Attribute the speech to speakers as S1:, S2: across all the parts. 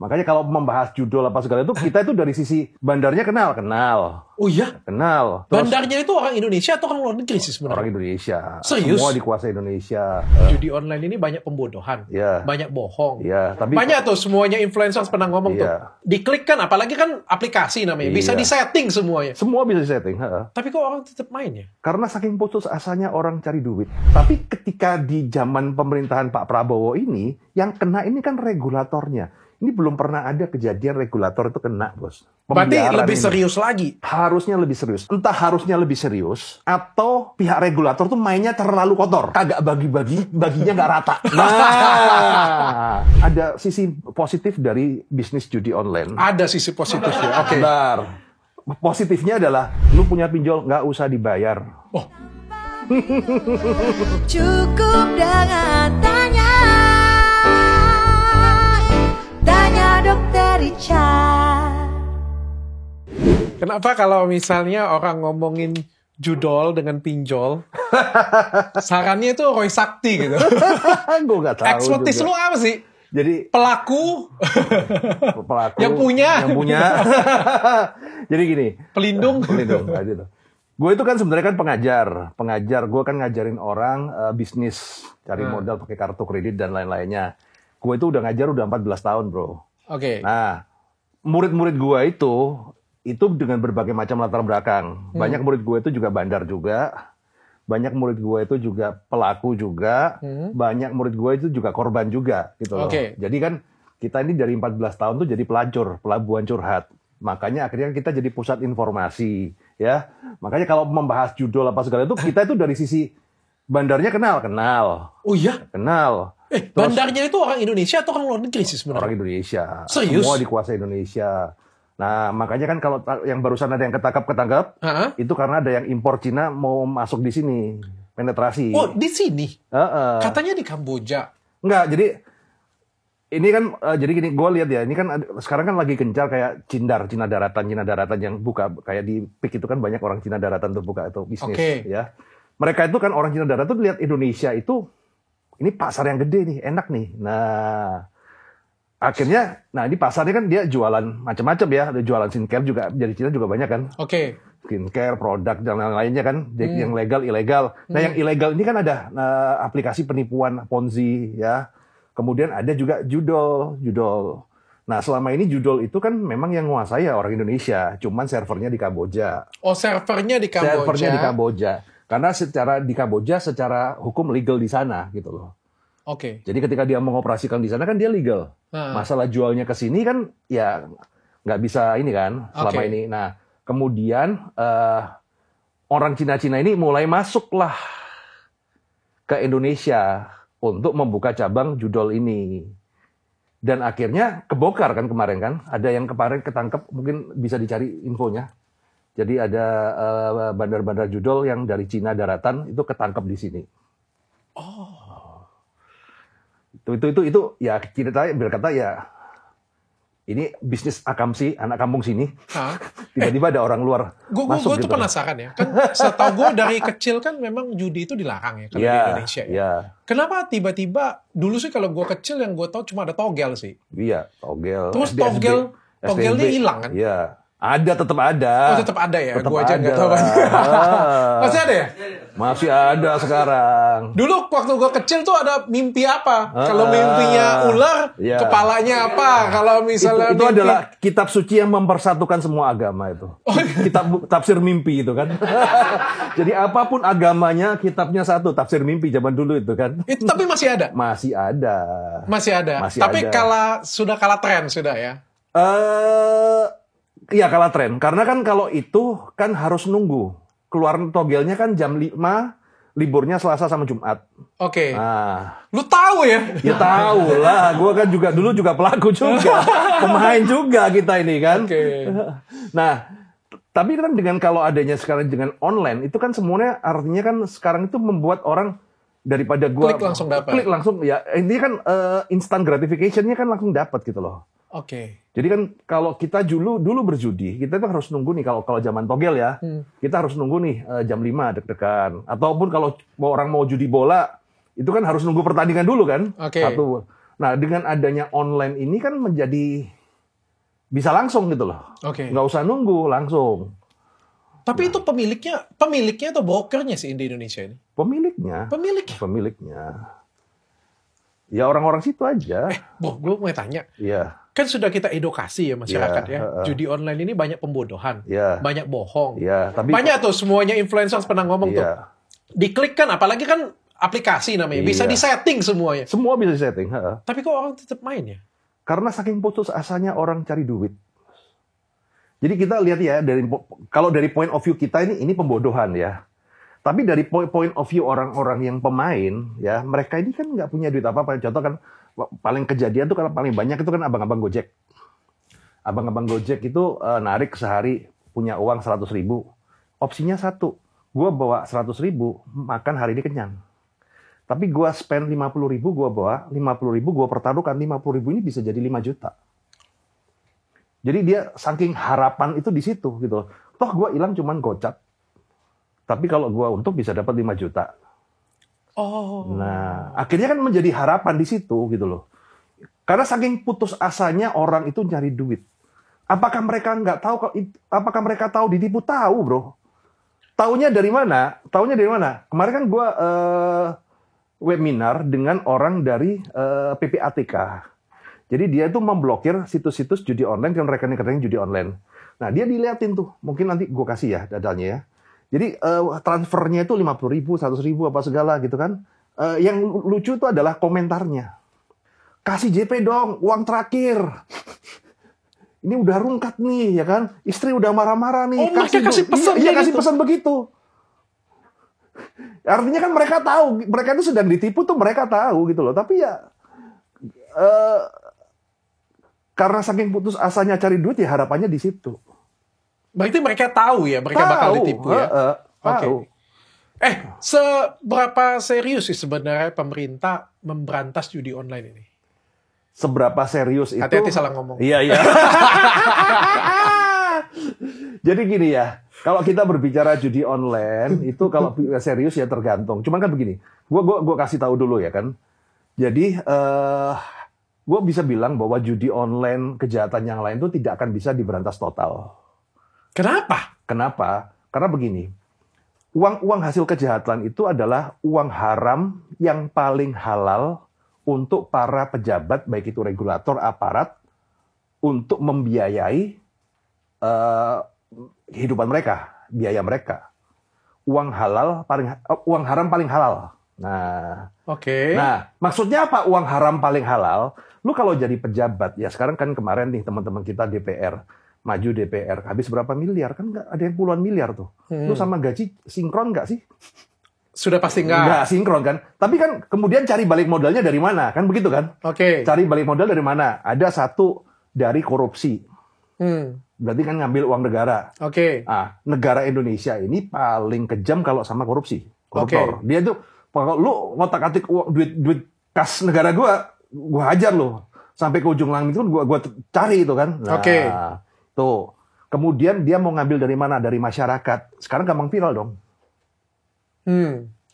S1: Makanya kalau membahas judul apa segala itu, kita itu dari sisi bandarnya kenal.
S2: Oh iya?
S1: Kenal.
S2: Bandarnya itu orang Indonesia atau orang luar negeri sih sebenarnya?
S1: Orang Indonesia.
S2: Serius?
S1: Semua dikuasai Indonesia.
S2: Judi online ini banyak pembodohan, banyak bohong.
S1: Tapi
S2: banyak tuh semuanya influencer pernah ngomong tuh. Diklik kan, apalagi kan aplikasi namanya. Bisa disetting semuanya.
S1: Semua bisa disetting.
S2: Tapi kok orang tetap main ya?
S1: Karena saking putus asanya orang cari duit. Tapi ketika di zaman pemerintahan Pak Prabowo ini, yang kena ini kan regulatornya. Ini belum pernah ada kejadian regulator itu kena, Bos.
S2: Berarti lebih serius lagi?
S1: Harusnya lebih serius. Entah harusnya lebih serius, atau pihak regulator tuh mainnya terlalu kotor. Kagak baginya nggak rata. Nah, ada sisi positif dari bisnis judi online.
S2: Ada sisi positifnya, oke.
S1: Bentar. Positifnya adalah, lu punya pinjol, nggak usah dibayar.
S2: Oh.
S3: Cukup dengan tanya Dr. Richard.
S2: Kenapa kalau misalnya orang ngomongin judol dengan pinjol, sarannya itu Roy Sakti gitu?
S1: Gue nggak tahu.
S2: Ekspertis lu apa sih?
S1: Jadi
S2: pelaku yang punya.
S1: Jadi gini.
S2: Pelindung.
S1: Gitu. Gue itu kan sebenarnya kan pengajar. Gue kan ngajarin orang bisnis, cari modal pakai kartu kredit dan lain-lainnya. Gue itu udah ngajar udah 14 tahun, bro.
S2: Oke.
S1: Nah, murid-murid gue itu dengan berbagai macam latar belakang. Banyak murid gue itu juga bandar juga. Banyak murid gue itu juga pelaku juga. Banyak murid gue itu juga korban juga, gitu loh. Jadi kan kita ini dari 14 tahun tuh jadi pelabuhan curhat. Makanya akhirnya kita jadi pusat informasi, ya. Makanya kalau membahas judul apa segala itu, kita itu dari sisi bandarnya kenal.
S2: Oh iya?
S1: Kenal.
S2: Terus, bandarnya itu orang Indonesia atau orang luar negeri sih sebenarnya? Orang
S1: Indonesia.
S2: Serius?
S1: Semua dikuasai Indonesia. Nah, makanya kan kalau yang barusan ada yang ketangkap, itu karena ada yang impor Cina mau masuk di sini, penetrasi.
S2: Oh, di sini? Katanya di Kamboja.
S1: Enggak, jadi ini kan jadi gini, gue lihat ya, ini kan sekarang kan lagi gencar kayak Cina daratan yang buka, kayak di PIK itu kan banyak orang Cina daratan tuh buka itu bisnis, ya. Mereka itu kan orang Cina daratan tuh lihat Indonesia itu ini pasar yang gede nih, enak nih. Nah, akhirnya, ini pasarnya kan dia jualan macam-macam ya. Dia jualan skincare juga, dari Cina juga banyak kan. Skincare, produk, dan lain-lainnya kan. Yang legal, ilegal. Nah, yang ilegal ini kan ada aplikasi penipuan Ponzi ya. Kemudian ada juga judol. Nah, selama ini judol itu kan memang yang menguasai ya orang Indonesia. Cuman servernya di Kamboja.
S2: Oh, servernya di Kamboja.
S1: Karena di Kamboja secara hukum legal di sana gitu loh. Jadi ketika dia mengoperasikan di sana kan dia legal. Masalah jualnya ke sini kan ya nggak bisa ini kan selama ini. Nah kemudian orang Cina-Cina ini mulai masuklah ke Indonesia untuk membuka cabang judol ini. Dan akhirnya kebongkar kan kemarin kan. Ada yang kemarin ketangkep, mungkin bisa dicari infonya. Jadi ada bandar-bandar judol yang dari Cina daratan itu ketangkep di sini. Itu ya kita berkata ya ini bisnis akamsi, anak kampung sini. Tiba-tiba ada orang luar masuk.
S2: Gue tuh penasaran ya. Kan setahu gue dari kecil kan memang judi itu dilarang ya kalau di Indonesia ya. Kenapa tiba-tiba dulu sih kalau gue kecil yang gue tahu cuma ada togel sih.
S1: Iya, togel.
S2: Terus togelnya hilang kan?
S1: Iya. Tetap ada.
S2: Oh, tetap ada ya? Gue aja nggak tahu. Masih ada ya?
S1: Masih ada sekarang.
S2: Dulu waktu gue kecil tuh ada mimpi apa? Kalau mimpinya ular, kepalanya apa? Kalau misalnya
S1: itu adalah kitab suci yang mempersatukan semua agama itu. Kitab tafsir mimpi itu kan. Jadi apapun agamanya, kitabnya satu, tafsir mimpi zaman dulu itu kan.
S2: Itu tapi masih ada?
S1: Masih ada.
S2: Tapi sudah kalah tren sudah ya?
S1: Iya kalah tren, karena kan kalau itu kan harus nunggu. Keluar togelnya kan jam 5, liburnya Selasa sama Jumat. Nah,
S2: lu tahu ya?
S1: Ya tahu lah, gue kan dulu juga pelaku juga, pemain juga kita ini kan. Nah, tapi kan dengan kalau adanya sekarang dengan online, itu kan semuanya artinya kan sekarang itu membuat orang daripada gue klik langsung ya, ini kan instant gratification-nya kan langsung dapat gitu loh. Jadi kan kalau kita dulu berjudi, kita tuh harus nunggu nih kalau zaman togel ya, kita harus nunggu nih jam 5 deg-degan. Ataupun kalau orang mau judi bola, itu kan harus nunggu pertandingan dulu kan. Satu. Nah, dengan adanya online ini kan menjadi bisa langsung gitu loh. Nggak usah nunggu, langsung.
S2: Tapi itu pemiliknya atau brokernya sih di Indonesia ini?
S1: Pemiliknya. Ya orang-orang situ aja.
S2: Bro, gue mau tanya.
S1: Iya.
S2: Kan sudah kita edukasi ya masyarakat ya. Judi online ini banyak pembodohan, banyak bohong.
S1: Tapi
S2: banyak tuh semuanya influencer pernah ngomong tuh. Diklik kan, apalagi kan aplikasi namanya. Bisa disetting semuanya.
S1: Semua bisa disetting.
S2: Tapi kok orang tetap main ya?
S1: Karena saking putus asanya orang cari duit. Jadi kita lihat ya, kalau dari point of view kita ini pembodohan ya. Tapi dari point of view orang-orang yang pemain, ya mereka ini kan nggak punya duit apa-apa. Contoh kan, paling kejadian tuh kalau paling banyak itu kan abang-abang Gojek. Abang-abang Gojek itu narik sehari punya uang 100.000. Opsinya satu, gue bawa 100.000, makan hari ini kenyang. Tapi gue spend 50.000, gue bawa 50.000, gue pertaruhkan 50.000 ini bisa jadi 5 juta. Jadi dia saking harapan itu di situ gitu. Toh gue hilang cuman gocap. Tapi kalau gue untung bisa dapat 5 juta. Nah, akhirnya kan menjadi harapan di situ gitu loh. Karena saking putus asanya orang itu nyari duit. Apakah mereka nggak tahu? Apakah mereka tahu ditipu? Tahu, bro. Taunya dari mana? Kemarin kan gue webinar dengan orang dari PPATK. Jadi dia itu memblokir situs-situs judi online dan rekening-rekening judi online. Nah, dia diliatin tuh. Mungkin nanti gue kasih ya datanya ya. Jadi transfernya itu 50.000, 100.000 apa segala gitu kan. Yang lucu itu adalah komentarnya. Kasih JP dong, uang terakhir. Ini udah rungkat nih, ya kan? Istri udah marah-marah nih.
S2: Kasih pesan
S1: kasih pesan begitu. Artinya kan mereka tahu, mereka itu sedang ditipu tuh mereka tahu gitu loh. Tapi ya karena saking putus asanya cari duit ya harapannya di situ.
S2: Berarti mereka tahu ya, mereka bakal ditipu ya.
S1: Tahu.
S2: Seberapa serius sih sebenarnya pemerintah memberantas judi online ini?
S1: Seberapa serius itu?
S2: Hati-hati salah ngomong.
S1: Iya. Jadi gini ya, kalau kita berbicara judi online itu kalau serius ya tergantung. Cuman kan begini, gue kasih tahu dulu ya kan. Jadi gue bisa bilang bahwa judi online, kejahatan yang lain itu tidak akan bisa diberantas total.
S2: Kenapa?
S1: Karena begini, uang hasil kejahatan itu adalah uang haram yang paling halal untuk para pejabat, baik itu regulator, aparat, untuk membiayai kehidupan mereka, biaya mereka. Uang haram paling halal. Nah, Nah, maksudnya apa uang haram paling halal? Lu kalau jadi pejabat, ya sekarang kan kemarin nih teman-teman kita DPR, maju DPR, habis berapa miliar? Kan nggak ada yang puluhan miliar tuh. Lu sama gaji sinkron nggak sih?
S2: Sudah pasti nggak.
S1: Nggak sinkron kan? Tapi kan kemudian cari balik modalnya dari mana? Kan begitu kan? Cari balik modal dari mana? Ada satu dari korupsi. Berarti kan ngambil uang negara. Ah, negara Indonesia ini paling kejam kalau sama korupsi. Koruptor. Dia tuh, kalau lu ngotak-atik duit kas negara gua hajar lo sampai ke ujung langit itu gua cari itu kan. Nah, tuh. Kemudian dia mau ngambil dari mana? Dari masyarakat. Sekarang gampang viral dong.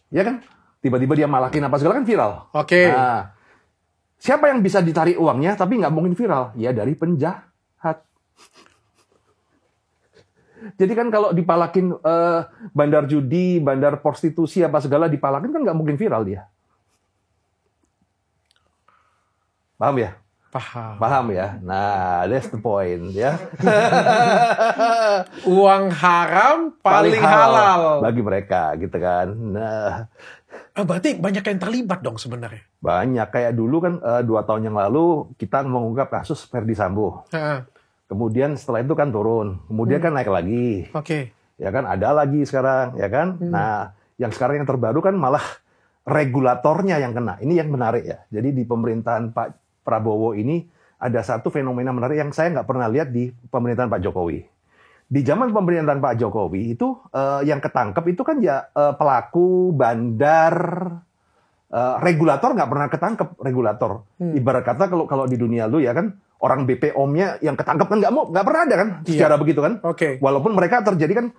S1: Ya kan? Tiba-tiba dia malakin apa segala kan viral. Nah, siapa yang bisa ditarik uangnya tapi nggak mungkin viral? Ya dari penjahat. Jadi kan kalau dipalakin bandar judi, bandar prostitusi apa segala dipalakin kan nggak mungkin viral dia. Paham ya? Paham ya? Nah, that's the point ya.
S2: Uang haram paling halal
S1: bagi mereka gitu kan. Nah,
S2: berarti banyak yang terlibat dong sebenarnya.
S1: Banyak, kayak dulu kan 2 tahun yang lalu kita mengungkap kasus Ferdy Sambo. Kemudian setelah itu kan turun, kemudian kan naik lagi. Ya kan, ada lagi sekarang, ya kan. Nah, yang sekarang yang terbaru kan malah regulatornya yang kena. Ini yang menarik ya. Jadi di pemerintahan Pak Prabowo ini ada satu fenomena menarik yang saya nggak pernah lihat di pemerintahan Pak Jokowi. Di zaman pemerintahan Pak Jokowi itu yang ketangkep itu kan ya pelaku, bandar, regulator nggak pernah ketangkep, regulator. Ibarat kata kalau di dunia lu ya kan, orang BPOM-nya yang ketangkep kan nggak pernah ada kan, secara begitu kan. Walaupun mereka terjadi kan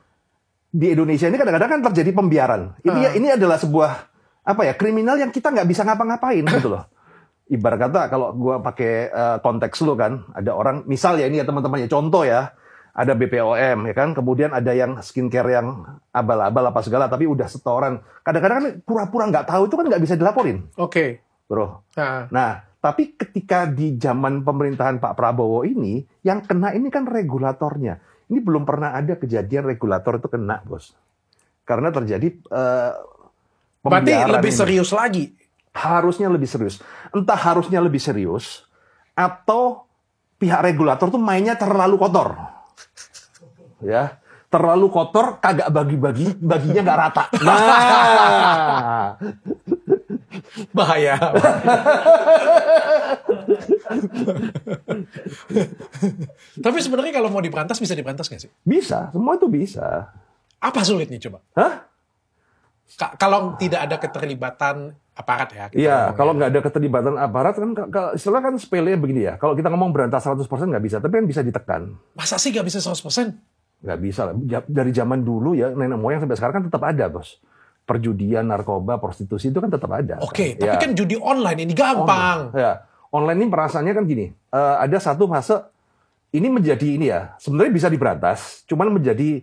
S1: di Indonesia ini kadang-kadang kan terjadi pembiaran. Ini adalah sebuah kriminal yang kita nggak bisa ngapa-ngapain gitu loh. ibarat kata kalau gue pakai konteks lu kan, ada orang, misal ya ini ya teman-teman ya, contoh ya, ada BPOM ya kan, kemudian ada yang skincare yang abal-abal apa segala, tapi udah setoran. Kadang-kadang kan pura-pura nggak tahu itu kan nggak bisa dilaporin.
S2: Oke.
S1: Bro. Nah, tapi ketika di zaman pemerintahan Pak Prabowo ini, yang kena ini kan regulatornya. Ini belum pernah ada kejadian regulator itu kena, bos. Karena terjadi
S2: berarti lebih serius lagi.
S1: Harusnya lebih serius. Entah harusnya lebih serius, atau pihak regulator tuh mainnya terlalu kotor. Ya, terlalu kotor, kagak baginya nggak rata. Nah,
S2: bahaya. Tapi sebenarnya kalau mau diberantas, bisa diberantas nggak sih?
S1: Bisa, semua itu bisa.
S2: Apa sulitnya coba?
S1: Hah?
S2: Kalau tidak ada keterlibatan aparat ya.
S1: Iya, kalau nggak ada keterlibatan aparat kan, istilah kan sepele begini ya. Kalau kita ngomong berantas 100% nggak bisa, tapi kan bisa ditekan.
S2: Masa sih nggak bisa 100%?
S1: Nggak bisa lah. Dari zaman dulu ya, nenek moyang sampai sekarang kan tetap ada, bos. Perjudian, narkoba, prostitusi itu kan tetap ada.
S2: Oke, tapi kan judi online ini gampang.
S1: Online ini perasaannya kan gini, ada satu fase, ini menjadi ini ya, sebenarnya bisa diberantas, cuman menjadi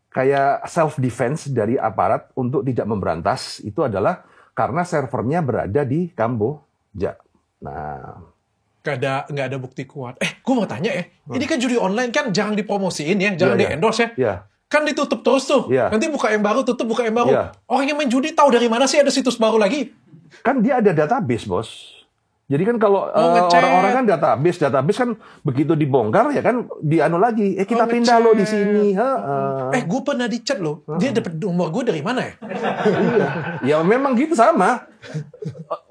S1: kayak self-defense dari aparat untuk tidak memberantas, itu adalah karena servernya berada di Kamboja. Nah,
S2: nggak ada bukti kuat. Gue mau tanya ya, ini kan judi online kan jangan dipromosiin ya, jangan di-endorse ya. Kan ditutup terus tuh. Nanti buka yang baru, tutup, buka yang baru. Orang yang main judi tahu dari mana sih ada situs baru lagi?
S1: Kan dia ada database, bos. Jadi kan kalau orang-orang kan database kan begitu dibongkar ya kan dianu lagi, kita pindah lo di sini.
S2: Gue pernah di chat lo, dia dapat nomor gue dari mana ya?
S1: Ya memang gitu sama.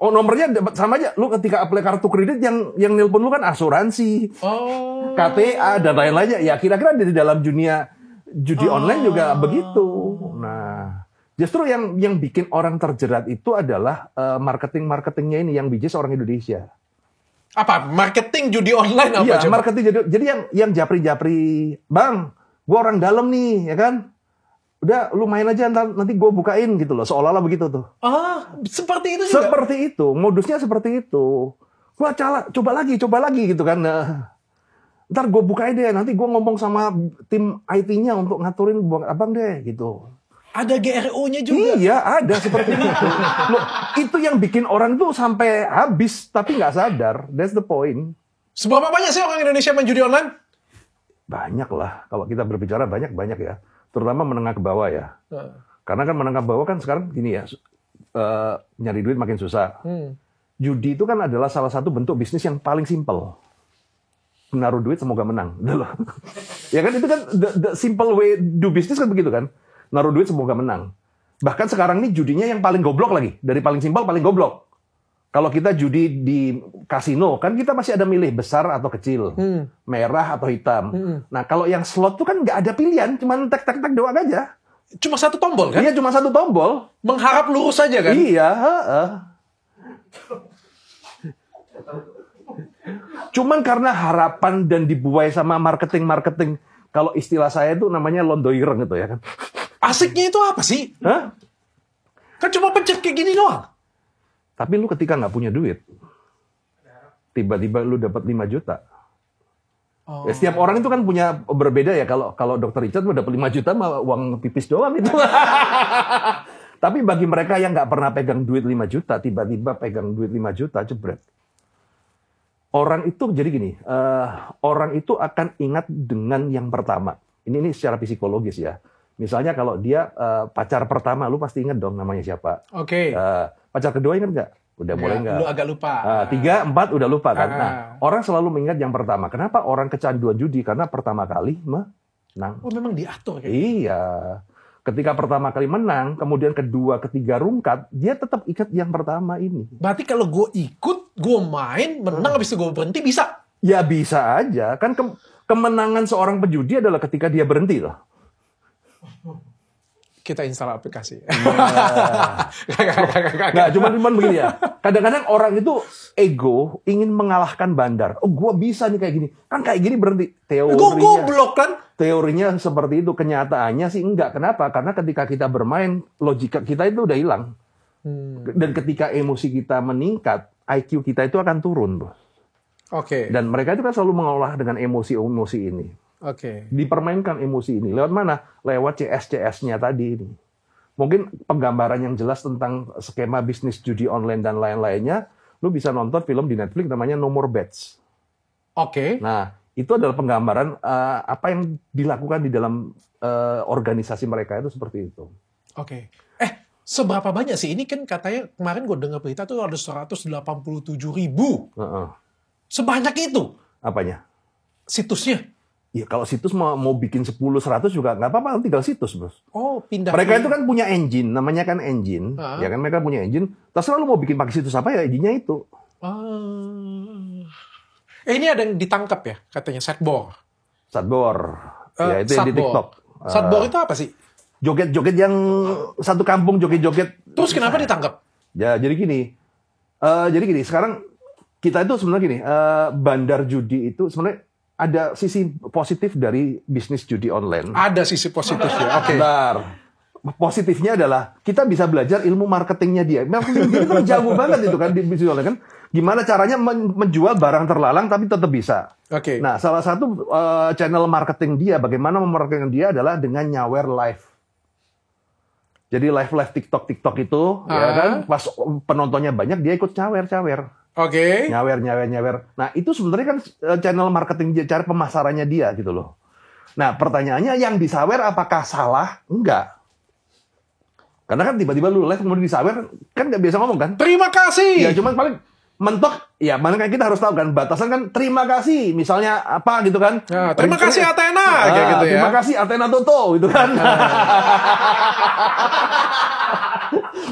S1: Nomornya sama aja. Lu ketika apply kartu kredit yang nelpon lu kan asuransi, KTA dan lain-lainnya. Ya kira-kira di dalam dunia judi online juga begitu. Nah, justru yang bikin orang terjerat itu adalah marketingnya ini yang bijis orang Indonesia.
S2: Apa? Marketing judi online apa?
S1: Iya, marketing jadi yang japri-japri, bang, gue orang dalam nih, ya kan? Udah, lu main aja nanti gue bukain gitu loh, seolah-olah begitu tuh.
S2: Seperti itu juga?
S1: Seperti itu, modusnya seperti itu. Gua coba lagi gitu kan. Ntar gue bukain deh, nanti gue ngomong sama tim IT-nya untuk ngaturin buang abang deh gitu.
S2: Ada GRO-nya juga?
S1: Iya, ada seperti itu. Loh, itu yang bikin orang tuh sampai habis, tapi nggak sadar. That's the point.
S2: Seberapa banyak sih orang Indonesia main judi online?
S1: Banyak lah. Kalau kita berbicara banyak ya. Terutama menengah ke bawah ya. Karena kan menengah ke bawah kan sekarang gini ya, nyari duit makin susah. Judi itu kan adalah salah satu bentuk bisnis yang paling simpel. Menaruh duit semoga menang. Ya kan itu kan the simple way do business kan begitu kan. Naruh duit semoga menang. Bahkan sekarang ini judinya yang paling goblok lagi. Dari paling simpel paling goblok. Kalau kita judi di kasino, kan kita masih ada milih besar atau kecil. Merah atau hitam. Nah kalau yang slot tuh kan nggak ada pilihan. Cuma tek-tek-tek doang aja.
S2: Cuma satu tombol kan?
S1: Iya cuma satu tombol.
S2: Mengharap lurus aja kan?
S1: Iya. Cuman karena harapan dan dibuai sama marketing. Kalau istilah saya itu namanya londoireng gitu ya kan.
S2: Asiknya itu apa sih? Kan cuma pencet kayak gini doang.
S1: Tapi lu ketika nggak punya duit, tiba-tiba lu dapat 5 juta. Ya, setiap orang itu kan punya berbeda ya. Kalau Dr. Richard dapat 5 juta mah uang pipis doang itu. Tapi bagi mereka yang nggak pernah pegang duit 5 juta, tiba-tiba pegang duit 5 juta, jebret. Orang itu jadi gini, orang itu akan ingat dengan yang pertama. Ini secara psikologis ya. Misalnya kalau dia pacar pertama, lu pasti ingat dong namanya siapa.
S2: Oke.
S1: Pacar kedua ingat nggak? Udah mulai nggak?
S2: Lu agak lupa.
S1: 3, 4 udah lupa kan? Nah, orang selalu mengingat yang pertama. Kenapa orang kecanduan judi? Karena pertama kali menang.
S2: Oh memang diatur kayak
S1: Iya. Ketika pertama kali menang, kemudian kedua, ketiga rungkat, dia tetap ingat yang pertama ini.
S2: Berarti kalau gue ikut, gue main, menang, habis itu gue berhenti, bisa?
S1: Ya bisa aja. Kan kemenangan seorang pejudi adalah ketika dia berhenti loh.
S2: Kita install aplikasi.
S1: Nggak, cuman begini ya. Kadang-kadang orang itu ego, ingin mengalahkan bandar. Oh, gue bisa nih kayak gini. Kan kayak gini berhenti.
S2: Gue goblok kan?
S1: Teorinya seperti itu. Kenyataannya sih enggak. Kenapa? Karena ketika kita bermain, logika kita itu udah hilang. Dan ketika emosi kita meningkat, IQ kita itu akan turun, bos.
S2: Oke.
S1: Dan mereka itu kan selalu mengolah dengan emosi-emosi ini.
S2: Oke.
S1: Dipermainkan emosi ini. Lewat mana? Lewat CS-CS-nya tadi ini. Mungkin penggambaran yang jelas tentang skema bisnis judi online dan lain-lainnya, lu bisa nonton film di Netflix namanya No More Bets.
S2: Oke.
S1: Nah, itu adalah penggambaran apa yang dilakukan di dalam organisasi mereka itu seperti itu.
S2: Oke. Seberapa banyak sih? Ini kan katanya kemarin gue dengar berita tuh ada 187.000. Sebanyak itu?
S1: Apanya?
S2: Situsnya?
S1: Ya kalau situs mau bikin 10-100 juga nggak apa-apa, tinggal situs, bos.
S2: Oh, pindah.
S1: Mereka itu kan punya engine, namanya kan engine. Ya kan mereka punya engine. Terserah lu mau bikin pakai situs apa ya, engine-nya itu.
S2: Ini ada yang ditangkap ya, katanya Satbor.
S1: Ya itu yang di TikTok.
S2: Satbor itu apa sih?
S1: Joget-joget yang satu kampung joget-joget.
S2: Terus kenapa ditangkap?
S1: Ya jadi gini. Sekarang kita itu sebenarnya gini, bandar judi itu sebenarnya ada sisi positif dari bisnis judi online.
S2: Ada sisi positif ya. Oke.
S1: Positifnya adalah kita bisa belajar ilmu marketingnya dia. Marketing dia kan jago banget itu kan di bisnis online kan. Gimana caranya menjual barang terlalang tapi tetap bisa.
S2: Oke.
S1: Nah, salah satu channel marketing dia, bagaimana memarketing dia adalah dengan nyawer live. Jadi live TikTok itu, ya kan, pas penontonnya banyak dia ikut nyawer.
S2: Oke.
S1: Nyawer. Nah, itu sebenarnya kan channel marketing dia, cara pemasarannya dia gitu loh. Nah, pertanyaannya yang disawer apakah salah? Enggak. Karena kan tiba-tiba lu live kemudian disawer, kan nggak biasa ngomong kan?
S2: Terima kasih.
S1: Ya, cuman paling mentok, ya mana kan kita harus tahu kan, batasan kan terima kasih, misalnya apa gitu kan.
S2: Ya, terima kasih Athena, kayak gitu ya.
S1: Terima kasih Athena Toto, gitu kan.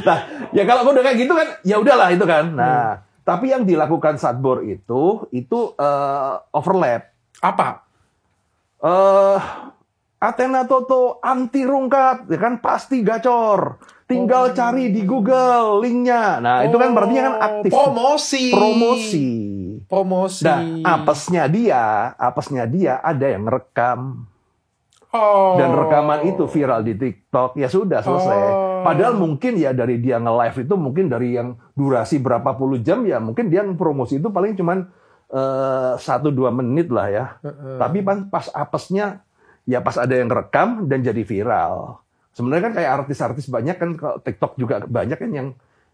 S1: Nah, ya kalau udah kayak gitu kan, ya udahlah itu kan. Nah, tapi yang dilakukan Satbor itu overlap.
S2: Apa?
S1: Athena Toto anti rungkat, ya kan pasti gacor. Tinggal cari di Google linknya. Nah, itu kan berarti kan aktif. Promosi. Nah, apesnya dia ada yang ngerekam. Dan rekaman itu viral di TikTok. Ya sudah, selesai. Padahal mungkin ya dari dia nge-live itu mungkin dari yang durasi berapa puluh jam ya mungkin dia promosi itu paling cuman 1-2 menit lah ya. Tapi pas apesnya ya pas ada yang rekam dan jadi viral. Sebenarnya kan kayak artis-artis banyak kan, TikTok juga banyak kan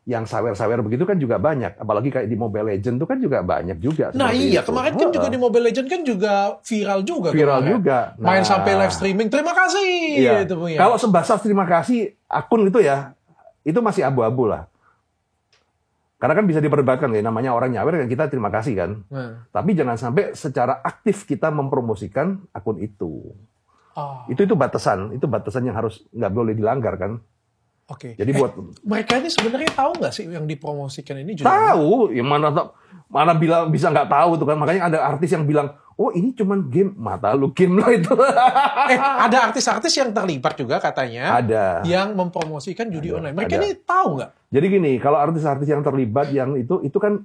S1: yang sawer-sawer begitu kan juga banyak. Apalagi kayak di Mobile Legends itu kan juga banyak juga.
S2: Nah iya, kemarin kan juga di Mobile Legends kan juga viral juga.
S1: Nah,
S2: main sampai live streaming, terima kasih.
S1: Iya. Itu punya. Kalau sebatas terima kasih, akun itu ya, itu masih abu-abu lah. Karena kan bisa diperdebatkan ya, namanya orang nyawer kan kita terima kasih kan. Tapi jangan sampai secara aktif kita mempromosikan akun itu. Itu batasan yang harus nggak boleh dilanggar kan.
S2: Oke.
S1: Jadi buat
S2: mereka ini sebenarnya tahu nggak sih yang dipromosikan ini?
S1: Tahu, yang mana bilang bisa nggak tahu tuh kan. Makanya ada artis yang bilang, oh ini cuman game, mata lu game lah itu.
S2: Ada artis-artis yang terlibat juga katanya.
S1: Ada.
S2: Yang mempromosikan judi online. Mereka ini tahu nggak?
S1: Jadi gini, kalau artis-artis yang terlibat yang itu kan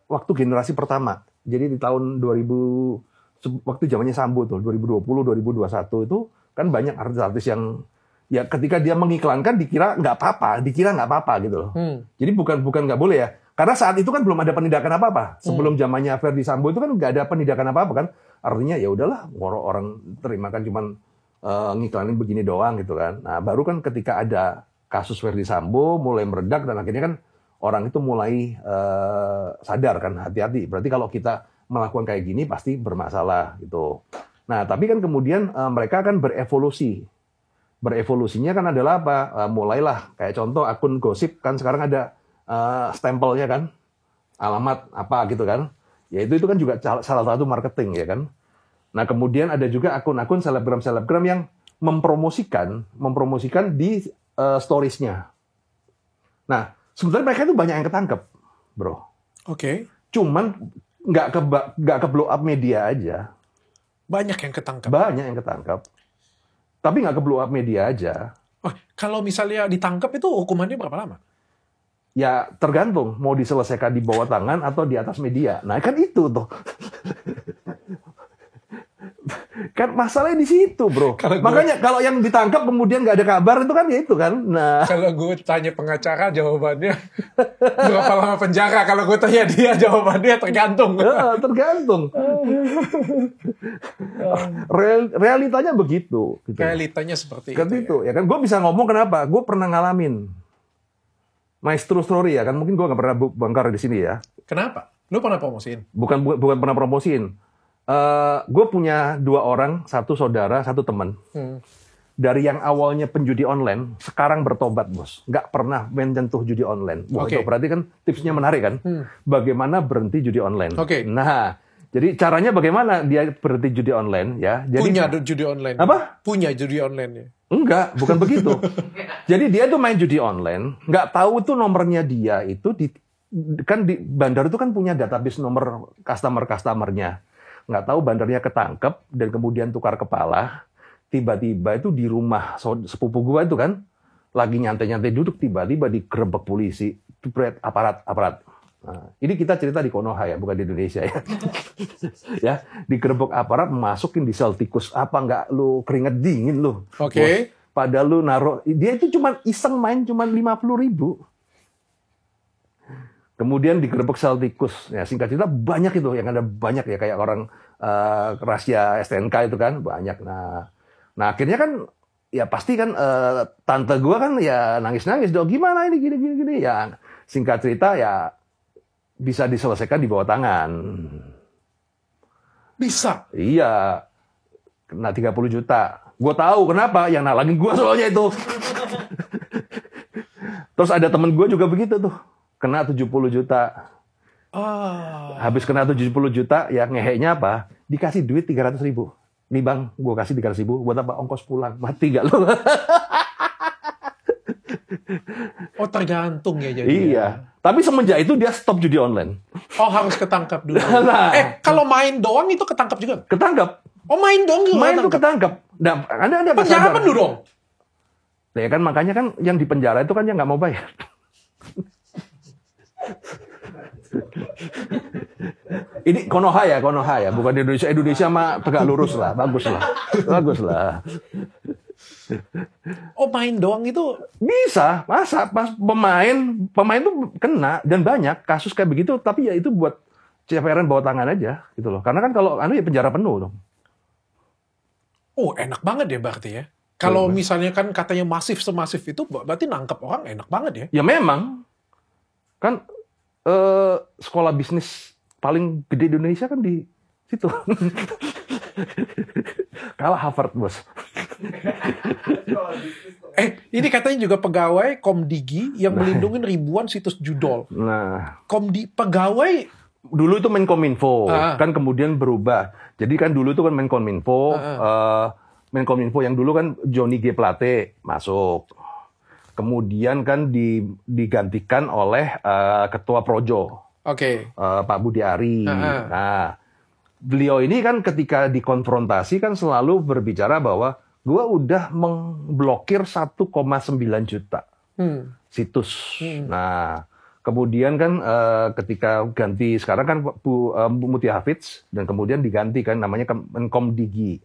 S1: waktu generasi pertama. Jadi di tahun 2000 waktu zamannya Sambo tuh 2020 2021 itu kan banyak artis-artis yang ya ketika dia mengiklankan dikira nggak apa-apa gitu loh. Jadi bukan nggak boleh ya, karena saat itu kan belum ada penindakan apa-apa. Sebelum zamannya Verdi Sambo itu kan nggak ada penindakan apa-apa kan, artinya ya udahlah orang terima kan cuman ngiklanin begini doang gitu kan. Nah baru kan ketika ada kasus Verdi Sambo mulai meredak dan akhirnya kan orang itu mulai sadar kan, hati-hati berarti kalau kita melakukan kayak gini pasti bermasalah gitu. Nah, tapi kan kemudian mereka akan berevolusi. Berevolusinya kan adalah apa? Mulailah kayak contoh akun gosip kan sekarang ada stempelnya kan, alamat apa gitu kan. Ya itu kan juga salah satu marketing ya kan. Nah, kemudian ada juga akun-akun selebgram yang mempromosikan di storiesnya. Nah, sebenarnya mereka itu banyak yang ketangkep, bro.
S2: Oke.
S1: Cuman nggak ke blow up media aja.
S2: Banyak yang ketangkap.
S1: Tapi nggak ke blow up media aja.
S2: Kalau misalnya ditangkap itu hukumannya berapa lama?
S1: Ya tergantung mau diselesaikan di bawah tangan atau di atas media. Nah kan itu tuh. Kan masalahnya di situ, bro. Makanya kalau yang ditangkap kemudian nggak ada kabar itu kan ya itu kan. Nah,
S2: kalau gue tanya pengacara jawabannya berapa lama penjara. Kalau gue tanya dia jawabannya tergantung.
S1: Tergantung. Realitanya begitu. Gitu.
S2: Realitanya seperti
S1: itu. Ya kan, gue bisa ngomong kenapa? Gue pernah ngalamin. My true story ya kan. Mungkin gue nggak pernah bongkar di sini ya.
S2: Kenapa? Lu pernah promosiin?
S1: Bukan pernah promosiin. Gue punya 2 orang, 1 saudara, 1 teman. Dari yang awalnya penjudi online, sekarang bertobat, bos. Nggak pernah menyentuh judi online. Itu berarti kan tipsnya menarik kan? Bagaimana berhenti judi online? Nah, jadi caranya bagaimana dia berhenti judi online? Ya, jadi
S2: punya judi online.
S1: Apa?
S2: Punya judi online ya?
S1: Enggak, bukan begitu. Jadi dia tuh main judi online, nggak tahu tuh nomornya dia itu kan di bandar itu kan punya database nomor customer-customernya. Nggak tahu bandarnya ketangkep dan kemudian tukar kepala. Tiba-tiba itu di rumah sepupu gua itu kan lagi nyantai-nyantai duduk, tiba-tiba digerebek polisi, aparat. Nah, ini kita cerita di Konoha ya, bukan di Indonesia ya. Ya, digerebek aparat, masukin di sel tikus. Apa nggak lu keringet dingin lu? Padahal lu naruh, dia itu cuma iseng main cuma 50.000. Kemudian digerebek sel tikus. Ya, singkat cerita banyak itu, yang ada banyak ya kayak orang rahasia STNK itu kan banyak. Nah akhirnya kan ya pasti kan tante gua kan ya nangis-nangis dong, gimana ini gini. Ya singkat cerita ya bisa diselesaikan di bawah tangan.
S2: Bisa?
S1: Iya. Kena 30 juta. Gua tahu kenapa, yang nalangin gua soalnya itu. Terus ada temen gua juga begitu tuh. Kena 70 juta. Habis kena 70 juta, ya ngeheknya apa? Dikasih duit 300.000. Nih bang, gue kasih 300.000, buat apa? Ongkos pulang. Mati gak lo?
S2: Oh, tergantung ya jadi.
S1: Iya. Tapi semenjak itu dia stop judi online.
S2: Oh, harus ketangkap dulu. Kalau main doang itu ketangkap juga?
S1: Ketangkap.
S2: Oh, main doang juga?
S1: Main itu ketangkap. Nah, Anda
S2: penjara penuh dong?
S1: Ya kan, makanya kan yang di penjara itu kan yang nggak mau bayar. Ini Konoha ya, bukan di Indonesia. Indonesia mah tegak lurus lah, bagus lah.
S2: Oh, main doang itu
S1: bisa, masa pas pemain tuh kena dan banyak kasus kayak begitu, tapi ya itu buat CPR bawah tangan aja gitu loh. Karena kan kalau ya penjara penuh dong.
S2: Oh, enak banget ya berarti ya. Kalau misalnya kan katanya semasif itu, berarti nangkep orang enak banget ya.
S1: Ya memang kan. Sekolah bisnis paling gede di Indonesia kan di situ. Kalah Harvard, bos.
S2: Ini katanya juga pegawai Komdigi yang melindungi ribuan situs judol.
S1: Nah,
S2: pegawai
S1: dulu itu Menkominfo, kan kemudian berubah. Jadi kan dulu itu kan Menkominfo, Menkominfo yang dulu kan Johnny G. Plate masuk. Kemudian kan digantikan oleh Ketua Projo, Pak Budi Ari. Nah, beliau ini kan ketika dikonfrontasi kan selalu berbicara bahwa gua udah memblokir 1,9 juta situs. Nah, kemudian kan ketika ganti sekarang kan Bu Mutia Hafidz dan kemudian diganti kan namanya Menkomdigi.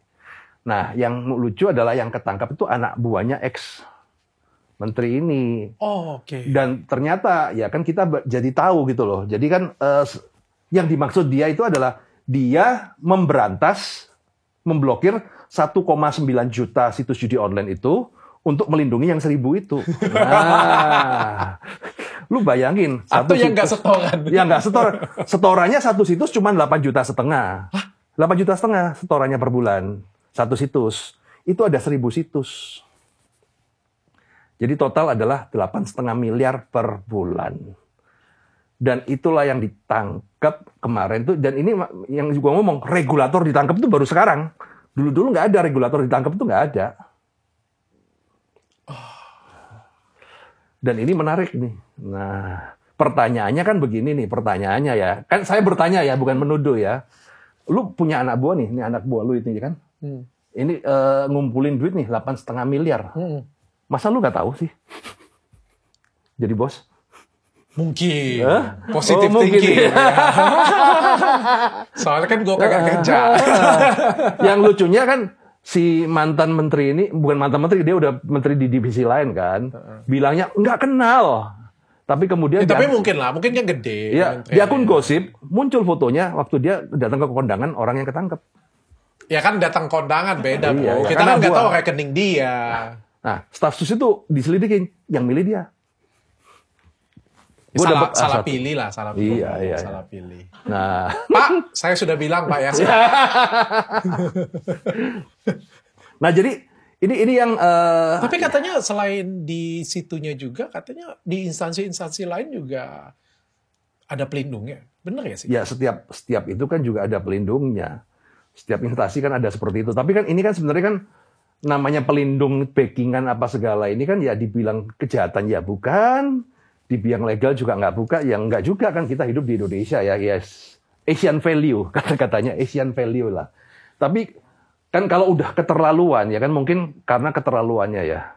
S1: Nah, yang lucu adalah yang ketangkap itu anak buahnya menteri ini. Dan ternyata ya kan kita jadi tahu gitu loh. Jadi kan yang dimaksud dia itu adalah dia memblokir 1,9 juta situs judi online itu untuk melindungi yang 1.000 itu. Nah, lu bayangin.
S2: Atau yang nggak setoran.
S1: Yang nggak setoran. Setorannya satu situs cuma 8,5 juta. 8,5 juta setorannya per bulan. Satu situs. Itu ada 1.000 situs. Jadi total adalah 8,5 miliar per bulan. Dan itulah yang ditangkap kemarin tuh. Dan ini yang juga ngomong, regulator ditangkap itu baru sekarang. Dulu-dulu nggak ada regulator ditangkap itu nggak ada. Dan ini menarik nih. Nah, pertanyaannya kan begini nih, pertanyaannya ya. Kan saya bertanya ya, bukan menuduh ya. Lu punya anak buah nih, ini anak buah lu ini kan. Ini ngumpulin duit nih 8,5 miliar. Masa lu nggak tahu sih? Jadi bos.
S2: Mungkin. Positif thinking. Ya. Soalnya kan gue kagak kerja.
S1: Yang lucunya kan si mantan menteri ini, bukan mantan menteri, dia udah menteri di divisi lain kan. Bilangnya nggak kenal. Tapi kemudian...
S2: tapi mungkin lah, mungkin kan gede.
S1: Ya, di akun gosip, muncul fotonya waktu dia datang ke kondangan orang yang ketangkep.
S2: Ya kan datang kondangan beda, bro. Kita kan nggak tahu rekening dia.
S1: Nah, staf sus itu diselidikin, yang milih dia.
S2: Salah pilih lah, salah pilih.
S1: Iya.
S2: Salah pilih.
S1: Nah,
S2: Pak, saya sudah bilang Pak ya.
S1: Nah, jadi ini yang.
S2: Tapi katanya selain di situnya juga, katanya di instansi-instansi lain juga ada pelindungnya. Benar ya sih?
S1: Ya, setiap itu kan juga ada pelindungnya. Setiap instansi kan ada seperti itu. Tapi kan ini kan sebenarnya kan namanya pelindung, backingan apa segala ini kan ya dibilang kejahatan ya bukan. Dibilang legal juga nggak buka, ya nggak juga kan, kita hidup di Indonesia ya, yes. Asian value, kata-katanya Asian value lah. Tapi kan kalau udah keterlaluan, ya kan mungkin karena keterlaluannya ya.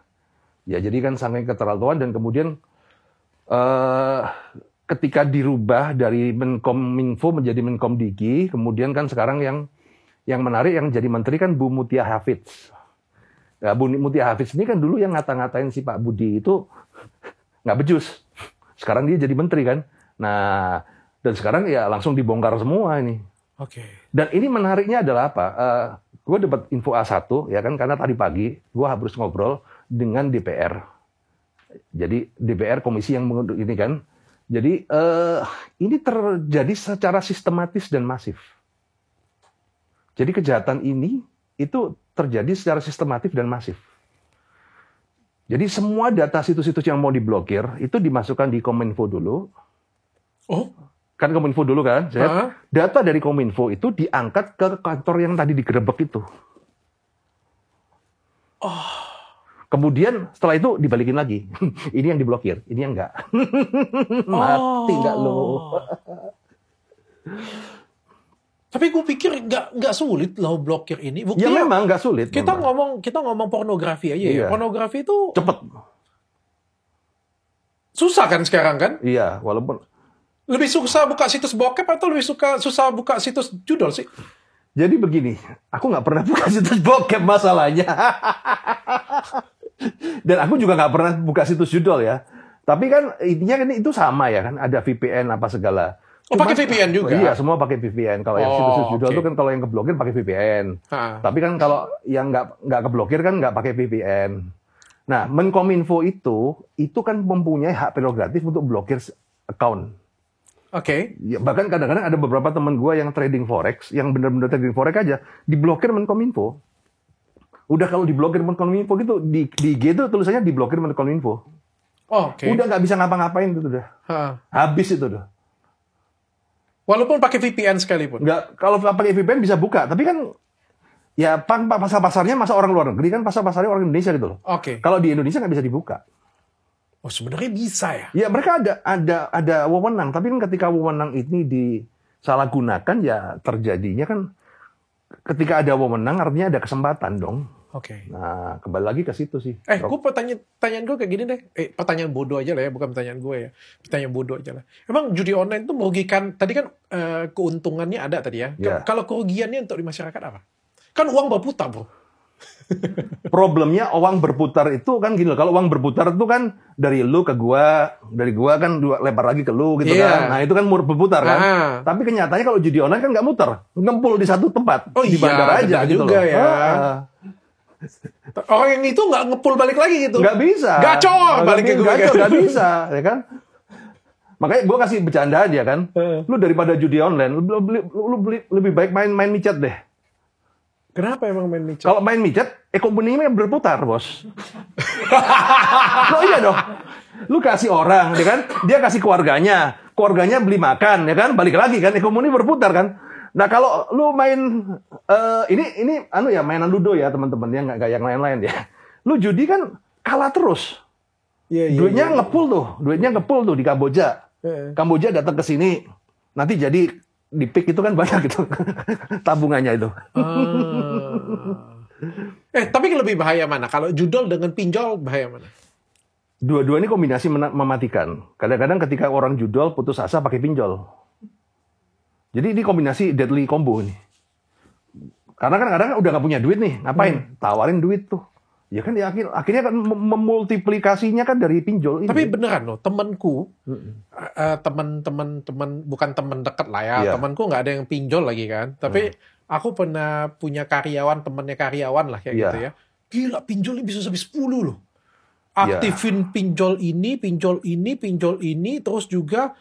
S1: Ya jadi kan saking keterlaluan dan kemudian ketika dirubah dari Menkominfo menjadi Menkomdigi, kemudian kan sekarang yang menarik yang jadi menteri kan Bu Mutia Hafidz. Ya, Bu Mutia Hafidz ini kan dulu yang ngata-ngatain si Pak Budi itu nggak becus. Sekarang dia jadi menteri kan. Nah, dan sekarang ya langsung dibongkar semua ini.
S2: Oke.
S1: Dan ini menariknya adalah apa? Gue dapat info A1 ya kan, karena tadi pagi gue harus ngobrol dengan DPR. Jadi DPR komisi yang ini kan. Jadi ini terjadi secara sistematis dan masif. Jadi kejahatan ini itu terjadi secara sistematif dan masif. Jadi semua data situs-situs yang mau diblokir itu dimasukkan di Kominfo dulu.
S2: Oh,
S1: kan Kominfo dulu kan? Data dari Kominfo itu diangkat ke kantor yang tadi digerebek itu.
S2: Oh.
S1: Kemudian setelah itu dibalikin lagi. Ini yang diblokir, ini yang enggak. Mati enggak lo?
S2: Tapi gue pikir nggak sulit loh blokir ini.
S1: Buktinya, ya memang nggak sulit.
S2: Kita ngomong pornografi aja ya. Pornografi itu
S1: cepet.
S2: Susah kan sekarang kan?
S1: Iya, walaupun
S2: lebih susah buka situs bokep atau lebih susah buka situs judol sih?
S1: Jadi begini, aku nggak pernah buka situs bokep masalahnya. Dan aku juga nggak pernah buka situs judol ya. Tapi kan intinya kan itu sama ya kan, ada VPN apa segala.
S2: Oh, pakai VPN juga?
S1: Iya, semua pakai VPN. Kalau yang situs judul itu kan kalau yang keblokir pakai VPN. Tapi kan kalau yang nggak keblokir kan nggak pakai VPN. Nah, Menkominfo itu kan mempunyai hak prerogatif untuk blokir account.
S2: Oke.
S1: Ya, bahkan kadang-kadang ada beberapa teman gue yang trading forex, yang benar-benar trading forex aja, diblokir Menkominfo. Udah kalau diblokir Menkominfo gitu, di IG itu tulisannya diblokir Menkominfo.
S2: Oke.
S1: Udah nggak bisa ngapa-ngapain gitu udah. Habis itu udah.
S2: Walaupun pakai VPN sekalipun.
S1: Nggak, kalau pakai VPN bisa buka, tapi kan ya pasar-pasarnya masa orang luar negeri kan pasar-pasarnya orang Indonesia gitu loh.
S2: Oke.
S1: Kalau di Indonesia nggak bisa dibuka.
S2: Oh, sebenarnya bisa ya?
S1: Ya mereka ada wewenang, tapi kan ketika wewenang ini disalahgunakan ya terjadinya kan ketika ada wewenang artinya ada kesempatan dong.
S2: Oke.
S1: Nah, kembali lagi ke situ sih.
S2: Gue pertanyaan gue kayak gini deh. Pertanyaan bodoh aja lah ya, bukan pertanyaan gue ya. Pertanyaan bodoh aja lah. Emang judi online itu merugikan, tadi kan keuntungannya ada tadi ya. Yeah. Kalau kerugiannya untuk di masyarakat apa? Kan uang berputar, bro.
S1: Problemnya uang berputar itu kan gini loh. Kalau uang berputar itu kan dari lu ke gua, dari gua kan lempar lagi ke lu gitu kan. Nah, itu kan berputar kan. Tapi kenyataannya kalau judi online kan nggak muter. Ngempul di satu tempat. Di bandara aja gitu
S2: juga
S1: loh.
S2: Ya. Orang yang itu nggak ngepul balik lagi gitu.
S1: Nggak bisa.
S2: Gacor balik ke gue.
S1: Nggak bisa, ya kan? Makanya gue kasih bercandaan ya kan. Lu daripada judi online, lu lebih baik main micet deh.
S2: Kenapa emang main micet?
S1: Kalau main micet, ekonominya berputar, bos. Lo iya dong. Lu kasih orang, ya kan? Dia kasih keluarganya beli makan, ya kan? Balik lagi kan, ekonomi berputar kan. Nah kalau lu main ini mainan ludo ya teman-teman ya, nggak yang lain-lain ya. Lu judi kan kalah terus. Duitnya ngepul tuh di Kamboja. Kamboja datang ke sini, nanti jadi di pick itu kan banyak gitu tabungannya itu.
S2: Tapi lebih bahaya mana? Kalau judol dengan pinjol bahaya mana?
S1: Dua-dua ini kombinasi mematikan. Kadang-kadang ketika orang judol putus asa pakai pinjol. Jadi ini kombinasi deadly combo ini. Karena kan kadang-kadang udah nggak punya duit nih, ngapain? Tawarin duit tuh. Ya kan akhirnya kan memultiplikasinya kan dari pinjol ini.
S2: Tapi beneran loh, temanku, teman bukan teman dekat lah ya, temanku nggak ada yang pinjol lagi kan. Tapi aku pernah punya karyawan, temannya karyawan lah kayak gitu ya. Gila, pinjolnya bisa sampai 10 loh. Aktifin pinjol ini, terus juga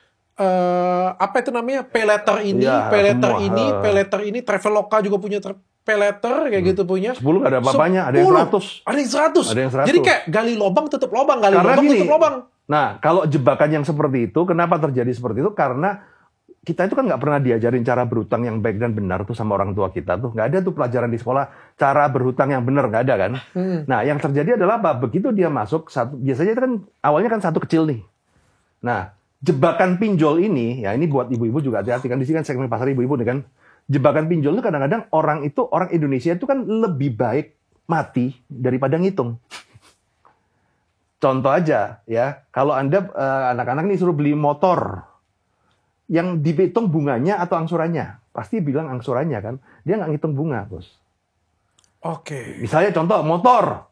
S2: apa itu namanya? Pay letter ini, pay letter ini, Traveloka juga punya pay letter kayak gitu punya.
S1: 10 nggak ada apa-apanya, ada yang 100.
S2: Ada yang 100. Jadi kayak gali lubang tutup lubang, tutup lubang.
S1: Nah, kalau jebakan yang seperti itu, kenapa terjadi seperti itu? Karena kita itu kan nggak pernah diajarin cara berhutang yang baik dan benar tuh sama orang tua kita tuh. Nggak ada tuh pelajaran di sekolah cara berhutang yang benar, nggak ada kan. Nah, yang terjadi adalah apa? Begitu dia masuk, biasanya itu kan awalnya kan satu kecil nih. Nah, jebakan pinjol ini, ya ini buat ibu-ibu juga hati-hati kan. Di sini kan segmen pasar ibu-ibu nih kan. Jebakan pinjol itu kadang-kadang orang Indonesia itu kan lebih baik mati daripada ngitung. Contoh aja ya, kalau Anda anak-anak nih suruh beli motor, yang dihitung bunganya atau angsurannya, pasti bilang angsurannya kan, dia nggak ngitung bunga, bos.
S2: Oke.
S1: Misalnya contoh motor,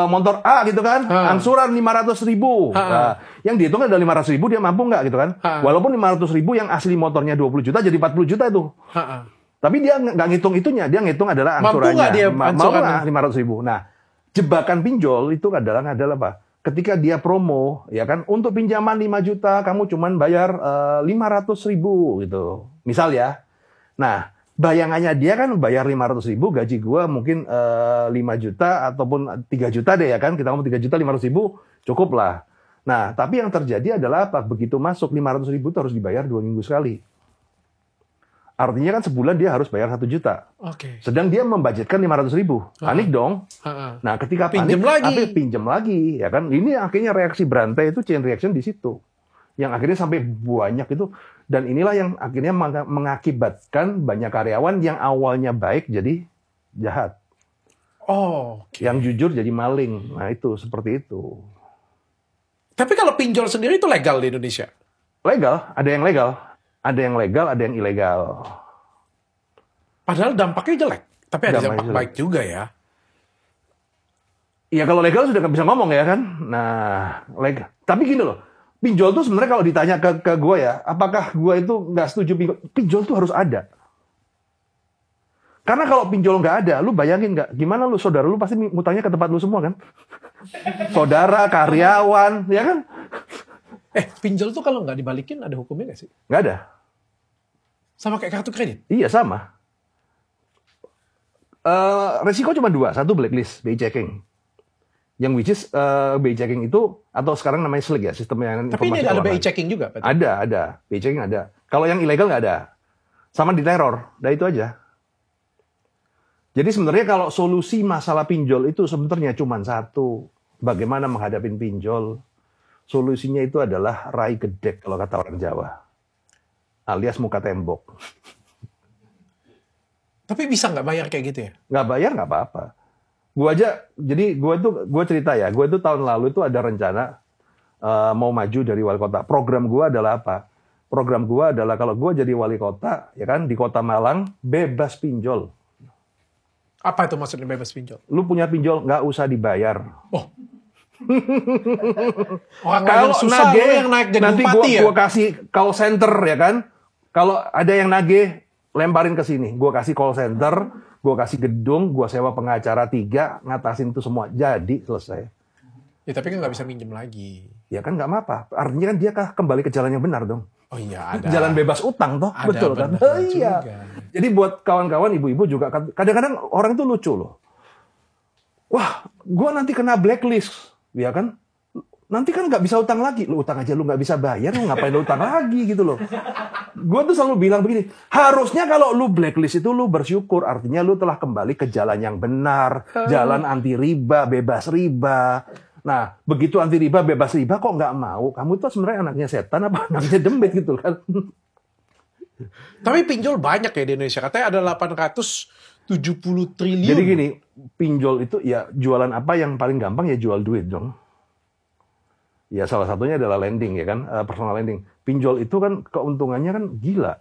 S1: motor A gitu kan, angsuran 500.000. Nah, yang dihitung ada 500.000, dia mampu nggak gitu kan? Walaupun 500.000 yang asli motornya 20 juta jadi 40 juta itu. Tapi dia nggak ngitung itunya, dia ngitung adalah angsurannya.
S2: Mampu nggak dia angsurannya?
S1: 500.000. Nah, jebakan pinjol itu adalah apa? Ketika dia promo, ya kan, untuk pinjaman 5 juta, kamu cuman bayar 500.000 gitu. Misal ya. Nah, bayangannya dia kan bayar 500.000, gaji gua mungkin 5 juta ataupun 3 juta deh ya kan. Kita ngomong 3 juta 500.000, cukup lah. Nah, tapi yang terjadi adalah apa? Begitu masuk 500.000 itu harus dibayar 2 minggu sekali. Artinya kan sebulan dia harus bayar 1 juta. Sedang dia membudgetkan 500.000. Panik dong. Nah, ketika panik, pinjam lagi, ya kan? Ini akhirnya reaksi berantai itu chain reaction di situ. Yang akhirnya sampai banyak itu. Dan inilah yang akhirnya mengakibatkan banyak karyawan yang awalnya baik jadi jahat. Yang jujur jadi maling. Nah, itu seperti itu.
S2: Tapi kalau pinjol sendiri itu legal di Indonesia?
S1: Legal, ada yang legal. Ada yang legal, ada yang ilegal.
S2: Padahal dampaknya jelek. Tapi ada dampak baik juga ya.
S1: Ya kalau legal sudah nggak bisa ngomong ya kan. Nah, legal. Tapi gini loh. Pinjol tuh sebenarnya kalau ditanya ke gue ya. Apakah gue itu nggak setuju pinjol? Pinjol tuh harus ada. Karena kalau pinjol nggak ada, lu bayangin nggak? Gimana lu, saudara lu pasti ngutangnya ke tempat lu semua kan? Saudara, karyawan, ya kan?
S2: Pinjol tuh kalau nggak dibalikin ada hukumnya nggak sih?
S1: Nggak ada.
S2: Sama kayak kartu kredit?
S1: Iya, sama. Resiko cuma 2. Satu blacklist, BI checking. Yang which is BI checking itu, atau sekarang namanya SLIC ya, sistem yang
S2: tapi ini ada BI checking juga? Betul?
S1: Ada. BI checking ada. Kalau yang ilegal nggak ada. Sama diteror, dah itu aja. Jadi sebenarnya kalau solusi masalah pinjol itu sebenarnya cuma satu. Bagaimana menghadapi pinjol? Solusinya itu adalah rai gedek kalau kata orang Jawa. Alias muka tembok.
S2: Tapi bisa nggak bayar kayak gitu ya?
S1: Nggak bayar nggak apa-apa. Gue cerita ya, gue itu tahun lalu itu ada rencana mau maju dari wali kota. Program gue adalah apa? Program gue adalah kalau gue jadi wali kota, ya kan, di kota Malang, bebas pinjol.
S2: Apa itu maksudnya bebas pinjol?
S1: Lu punya pinjol, nggak usah dibayar.
S2: Orang kalau susah yang naik jadi
S1: nanti
S2: bupati ya?
S1: Gue kasih call center ya kan. Kalau ada yang nagih, lemparin ke sini. Gue kasih call center, gue kasih gedung, gue sewa pengacara 3, ngatasin itu semua. Jadi selesai.
S2: Ya tapi kan nggak bisa minjem lagi.
S1: Ya kan nggak apa-apa. Artinya kan dia kembali ke jalan yang benar dong.
S2: Oh iya, ada.
S1: Jalan bebas utang toh, ada, betul kan? Iya. Jadi buat kawan-kawan ibu-ibu juga kadang-kadang orang itu lucu loh. Wah, gue nanti kena blacklist. Ya kan, nanti kan nggak bisa utang lagi. Lu utang aja lu nggak bisa bayar, lu ngapain lu utang lagi gitu loh. Gue tuh selalu bilang begini, harusnya kalau lu blacklist itu lu bersyukur, artinya lu telah kembali ke jalan yang benar, jalan anti riba, bebas riba. Nah, begitu anti riba, bebas riba kok nggak mau? Kamu tuh sebenarnya anaknya setan apa anaknya demit gitu kan?
S2: Tapi pinjol banyak ya di Indonesia, katanya ada 870 triliun.
S1: Jadi gini, pinjol itu ya jualan apa yang paling gampang ya jual duit dong. Ya salah satunya adalah lending ya kan, personal lending. Pinjol itu kan keuntungannya kan gila.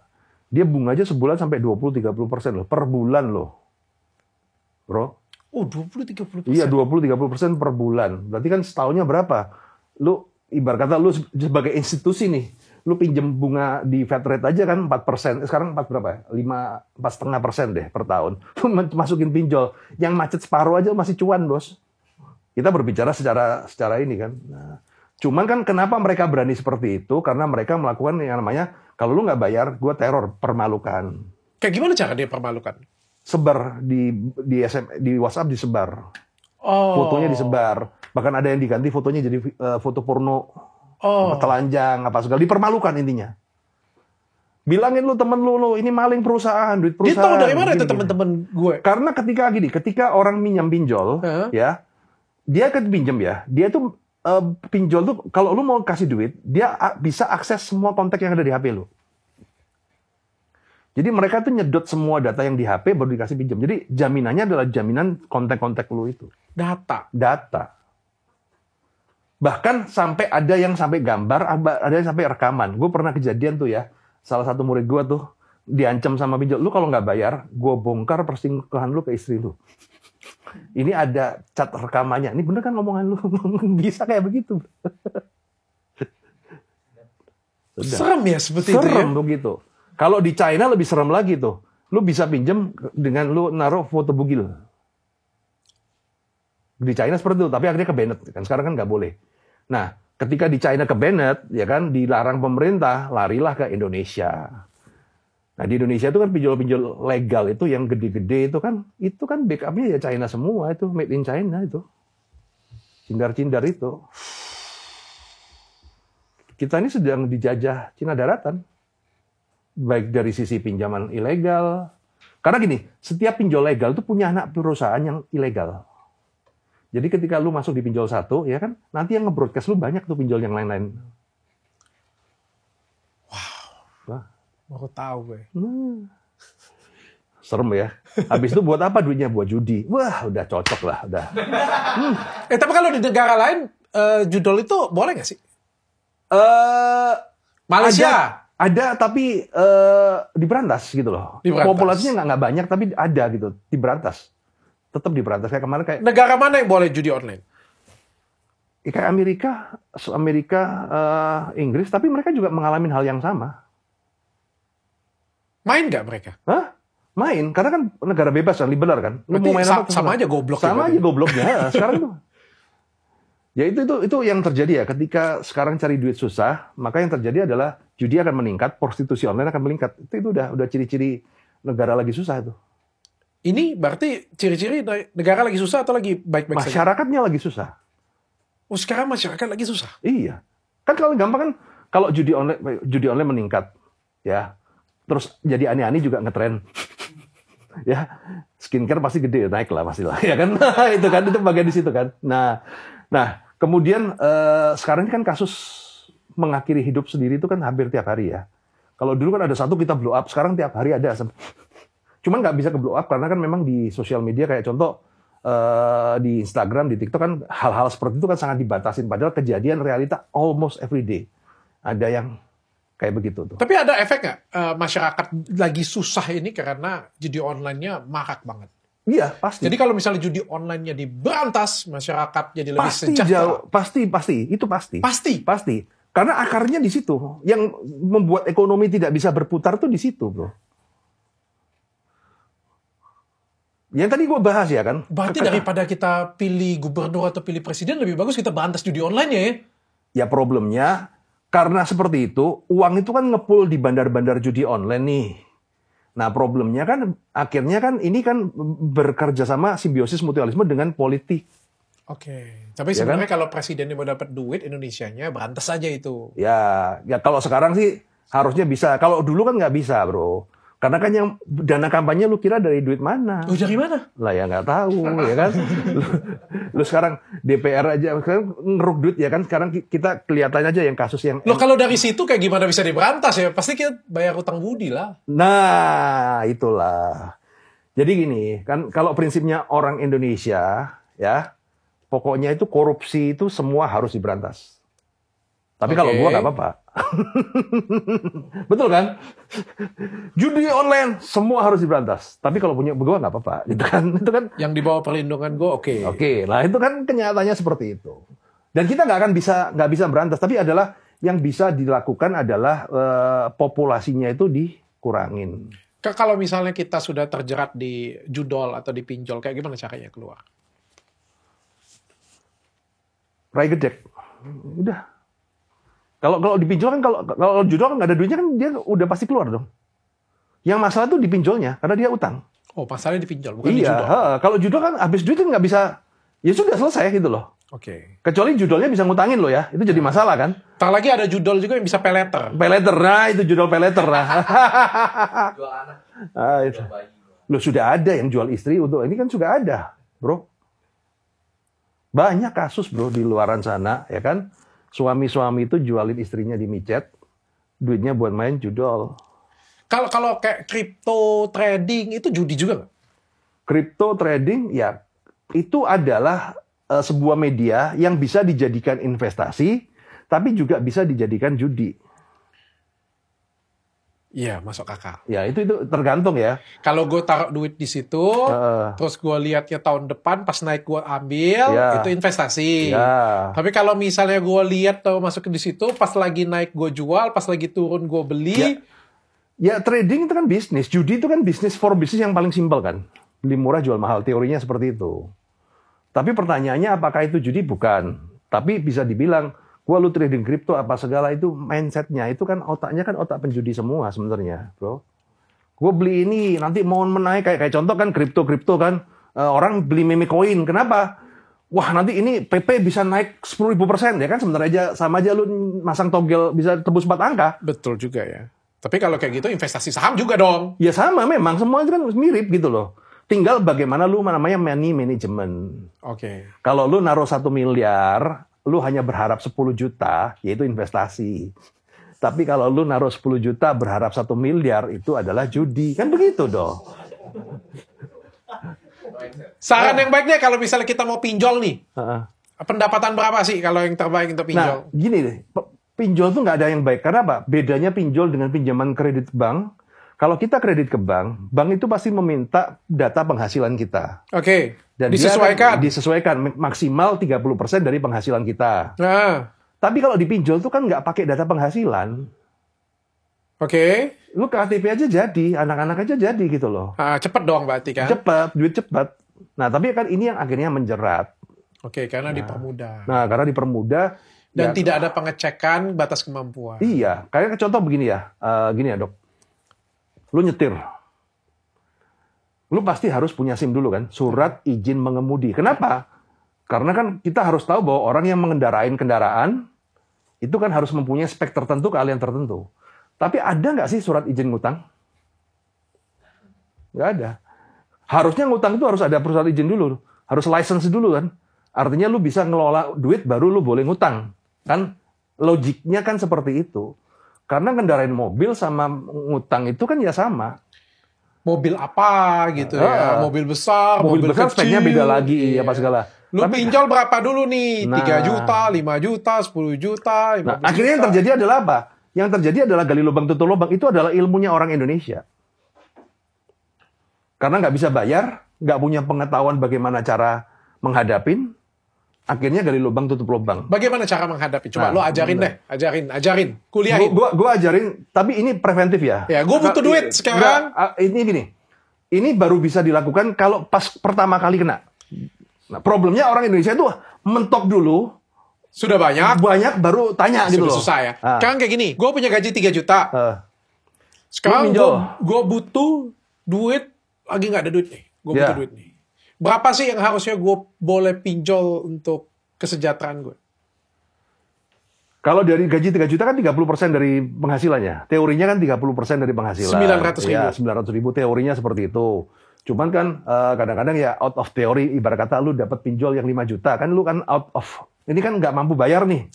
S1: Dia bunga aja sebulan sampai 20-30% loh, per bulan loh. Bro.
S2: Oh 20-30%?
S1: Iya 20-30% per bulan. Berarti kan setahunnya berapa? Lu ibarat kata lu sebagai institusi nih, lu pinjem bunga di Fed rate aja kan 4%. Sekarang 4 berapa ya? 4,5% deh per tahun. Lu masukin pinjol, yang macet separuh aja masih cuan bos. Kita berbicara secara ini kan. Nah, cuman kan kenapa mereka berani seperti itu? Karena mereka melakukan yang namanya, kalau lu nggak bayar, gue teror, permalukan.
S2: Kayak gimana cara dia permalukan?
S1: Sebar di WhatsApp disebar. Fotonya disebar. Bahkan ada yang diganti fotonya jadi foto porno. Telanjang, apa segala. Dipermalukan intinya. Bilangin lu temen lu, ini maling perusahaan, duit perusahaan.
S2: Dia tahu dari mana itu teman-teman gue?
S1: Karena ketika orang minjam pinjol, ya, dia kan pinjam ya, dia tuh pinjol tuh kalau lu mau kasih duit, dia bisa akses semua kontak yang ada di HP lu. Jadi mereka tuh nyedot semua data yang di HP baru dikasih pinjam. Jadi jaminannya adalah jaminan kontak-kontak lu itu.
S2: Data.
S1: Bahkan sampai ada yang sampai gambar, ada yang sampai rekaman. Gue pernah kejadian tuh ya, salah satu murid gue tuh diancam sama pinjol, lu kalau nggak bayar, gue bongkar perselingkuhan lu ke istri lu. Ini ada chat rekamannya. Ini bener kan ngomongan lu? Bisa kayak begitu.
S2: Serem ya seperti itu ya?
S1: Serem begitu. Kalau di China lebih serem lagi tuh. Lu bisa pinjem dengan lu naruh foto bugil. Di China seperti itu, tapi akhirnya ke-banned. Kan sekarang kan nggak boleh. Nah, ketika di China ke-banned, ya kan, dilarang pemerintah, larilah ke Indonesia. Nah, di Indonesia itu kan pinjol-pinjol legal itu yang gede-gede itu kan backupnya ya China semua, itu made in China itu. Cindar-cindar itu. Kita ini sedang dijajah Cina daratan. Baik dari sisi pinjaman ilegal. Karena gini, setiap pinjol legal itu punya anak perusahaan yang ilegal. Jadi ketika lu masuk di pinjol satu, ya kan, nanti yang nge-broadcast lu banyak tuh pinjol yang lain-lain.
S2: Wah. Aku tahu gue.
S1: Serem ya. Habis itu buat apa duitnya? Buat judi. Wah, udah cocok lah. Udah.
S2: Tapi kalau di negara lain, judol itu boleh nggak sih? Malaysia?
S1: Ada tapi diberantas gitu loh. Populasinya nggak banyak, tapi ada gitu. Diberantas. Tetap diberantas. Kayak kemarin kayak...
S2: Negara mana yang boleh judi online?
S1: Kayak Amerika, Inggris, tapi mereka juga mengalami hal yang sama.
S2: Main nggak mereka?
S1: Hah? Main, karena kan negara bebas kan, liberal kan.
S2: Lu mau main apa? Sama aja goblok.
S1: Sama aja gobloknya. Sekarang tuh. Ya itu yang terjadi ya. Ketika sekarang cari duit susah, maka yang terjadi adalah judi akan meningkat, prostitusi online akan meningkat. Itu udah ciri-ciri negara lagi susah itu.
S2: Ini berarti ciri-ciri negara lagi susah atau lagi baik-baik saja?
S1: Masyarakatnya lagi susah.
S2: Oh, sekarang masyarakat lagi susah?
S1: Iya. Kan kalau gampang kan, kalau judi online meningkat, ya. Terus jadi aneh-aneh juga ngetren. Ya, skincare pasti gede, naik lah pastilah. Ya kan? Itu bagian di situ kan. Nah, kemudian sekarang ini kan kasus mengakhiri hidup sendiri itu kan hampir tiap hari ya. Kalau dulu kan ada satu kita blow up, sekarang tiap hari ada. Cuman nggak bisa ke blow up karena kan memang di sosial media kayak contoh di Instagram, di TikTok kan hal-hal seperti itu kan sangat dibatasin. Padahal kejadian realita almost every day. Ada yang kayak begitu tuh.
S2: Tapi ada efek nggak masyarakat lagi susah ini karena judi online-nya marak banget?
S1: Iya, pasti.
S2: Jadi kalau misalnya judi online-nya diberantas, masyarakat jadi lebih sejahtera.
S1: Pasti. Itu pasti.
S2: Pasti.
S1: Karena akarnya di situ. Yang membuat ekonomi tidak bisa berputar tuh di situ, bro. Yang tadi gue bahas ya kan.
S2: Berarti daripada kita pilih gubernur atau pilih presiden, lebih bagus kita berantas judi online ya?
S1: Ya problemnya, karena seperti itu, uang itu kan ngepul di bandar-bandar judi online nih. Nah problemnya kan, akhirnya kan ini kan bekerja sama simbiosis mutualisme dengan politik.
S2: Oke, tapi sebenarnya kan? Kalau presidennya mau dapat duit, Indonesianya berantas aja itu.
S1: Ya kalau sekarang sih harusnya bisa. Kalau dulu kan nggak bisa, bro. Karena kan yang dana kampanye lu kira dari duit mana?
S2: Oh, dari mana?
S1: Lah ya nggak tahu, ya kan? Lu sekarang DPR aja sekarang ngeruk duit ya kan? Sekarang kita kelihatan aja yang kasus yang...
S2: Loh kalau dari situ kayak gimana bisa diberantas ya? Pasti kita bayar utang budi lah.
S1: Nah, itulah. Jadi gini, kan kalau prinsipnya orang Indonesia, ya, pokoknya itu korupsi itu semua harus diberantas. Tapi kalau gua nggak apa-apa. Betul kan? Judi online semua harus diberantas. Tapi kalau punya gua nggak apa-apa, gitu kan? Itu kan
S2: yang di bawah perlindungan gua oke.
S1: Oke, lah itu kan kenyataannya seperti itu. Dan kita nggak bisa berantas. Tapi adalah yang bisa dilakukan adalah populasinya itu dikurangin.
S2: Kalau misalnya kita sudah terjerat di judol atau di pinjol, kayak gimana caranya keluar?
S1: Rai gedek, udah. Kalau di pinjol kan kalau judol kan nggak ada duitnya kan dia udah pasti keluar dong. Yang masalah tuh di pinjolnya karena dia utang.
S2: Oh, masalahnya di pinjol bukan di judol.
S1: Iya, kalau judol kan habis duit kan nggak bisa, ya sudah selesai gitu loh.
S2: Oke.
S1: Kecuali judolnya bisa ngutangin lo ya, itu jadi masalah kan.
S2: Tak lagi ada judol juga yang bisa pay letter.
S1: Pay letter, nah itu judol pay letter nah.
S4: Jual anak.
S1: Itu. Lo sudah ada yang jual istri untuk ini kan sudah ada, bro. Banyak kasus bro di luaran sana, ya kan. Suami-suami itu jualin istrinya di micet, duitnya buat main judol.
S2: Kalau kayak crypto trading itu judi juga nggak?
S1: Crypto trading ya itu adalah sebuah media yang bisa dijadikan investasi, tapi juga bisa dijadikan judi.
S2: Iya, masuk akal.
S1: Ya itu tergantung ya.
S2: Kalau gue taruh duit di situ, terus gue lihatnya tahun depan pas naik gue ambil, itu investasi.
S1: Ya.
S2: Tapi kalau misalnya gue lihat atau masuk di situ, pas lagi naik gue jual, pas lagi turun gue beli.
S1: Ya trading itu kan bisnis, judi itu kan bisnis yang paling simpel kan. Beli murah jual mahal, teorinya seperti itu. Tapi pertanyaannya apakah itu judi? Bukan. Tapi bisa dibilang, gua lu trading kripto apa segala itu mindsetnya itu kan otaknya kan otak penjudi semua sebenarnya, bro. Gua beli ini nanti mau menaik kayak contoh kan kripto kan orang beli meme coin. Kenapa? Wah nanti ini PP bisa naik 10.000% ya kan sebenarnya aja sama aja lu masang togel bisa tebus 4 angka.
S2: Betul juga ya. Tapi kalau kayak gitu investasi saham juga dong.
S1: Ya sama memang semua itu kan mirip gitu loh. Tinggal bagaimana lu namanya money management.
S2: Oke.
S1: Kalau lu naruh 1 miliar lu hanya berharap 10 juta, yaitu investasi. Tapi kalau lu naruh 10 juta berharap 1 miliar, itu adalah judi. Kan begitu dong.
S2: Saran yang baiknya kalau misalnya kita mau pinjol nih, pendapatan berapa sih kalau yang terbaik untuk pinjol?
S1: Nah, gini deh, pinjol tuh nggak ada yang baik. Karena apa? Bedanya pinjol dengan pinjaman kredit bank, kalau kita kredit ke bank itu pasti meminta data penghasilan kita.
S2: Oke.
S1: Dan disesuaikan maksimal 30% dari penghasilan kita.
S2: Nah.
S1: Tapi kalau dipinjol tuh kan nggak pakai data penghasilan.
S2: Oke.
S1: Lu KTP aja jadi, anak-anak aja jadi gitu loh.
S2: Cepet dong berarti kan?
S1: Cepet, duit cepet. Nah tapi kan ini yang akhirnya menjerat.
S2: Oke, karena dipermudah.
S1: Nah karena dipermudah.
S2: Dan tidak ada pengecekan batas kemampuan.
S1: Iya, kayak contoh begini ya, dok. Lu nyetir. Lu pasti harus punya SIM dulu kan, surat izin mengemudi. Kenapa? Karena kan kita harus tahu bahwa orang yang mengendarain kendaraan itu kan harus mempunyai spek tertentu, keahlian tertentu. Tapi ada nggak sih surat izin ngutang? Nggak ada. Harusnya ngutang itu harus ada surat izin dulu, harus license dulu kan. Artinya lu bisa ngelola duit baru lu boleh ngutang. Kan logiknya kan seperti itu. Karena kendarain mobil sama ngutang itu kan ya sama.
S2: Mobil apa gitu ya? Mobil besar, mobil
S1: besar
S2: kecil.
S1: speknya beda lagi, apa segala.
S2: Lu pinjol berapa dulu nih? 3 juta, 5 juta, 10 juta, 15
S1: Nah, akhirnya yang terjadi adalah apa? Yang terjadi adalah gali lubang tutup lubang. Itu adalah ilmunya orang Indonesia. Karena nggak bisa bayar, nggak punya pengetahuan bagaimana cara menghadapin, akhirnya gali lubang tutup lubang.
S2: Bagaimana cara menghadapi? Coba lo ajarin deh, ajarin, kuliahin.
S1: Gua ajarin, tapi ini preventif ya.
S2: Ya, gue butuh duit sekarang.
S1: Ini gini, ini baru bisa dilakukan kalau pas pertama kali kena. Nah, problemnya orang Indonesia itu mentok dulu.
S2: Sudah banyak
S1: baru tanya gitu loh.
S2: Susah ya. Sekarang kayak gini, gue punya gaji 3 juta. Sekarang gue butuh duit, lagi nggak ada duit nih. Gue butuh duit nih. Berapa sih yang harusnya gue boleh pinjol untuk kesejahteraan gue?
S1: Kalau dari gaji 3 juta kan 30% dari penghasilannya. Teorinya kan 30% dari penghasilan.
S2: 900.000.
S1: Ya, 900.000 teorinya seperti itu. Cuman kan kadang-kadang ya out of teori, ibarat kata lu dapat pinjol yang 5 juta. Kan lu kan out of, ini kan nggak mampu bayar nih.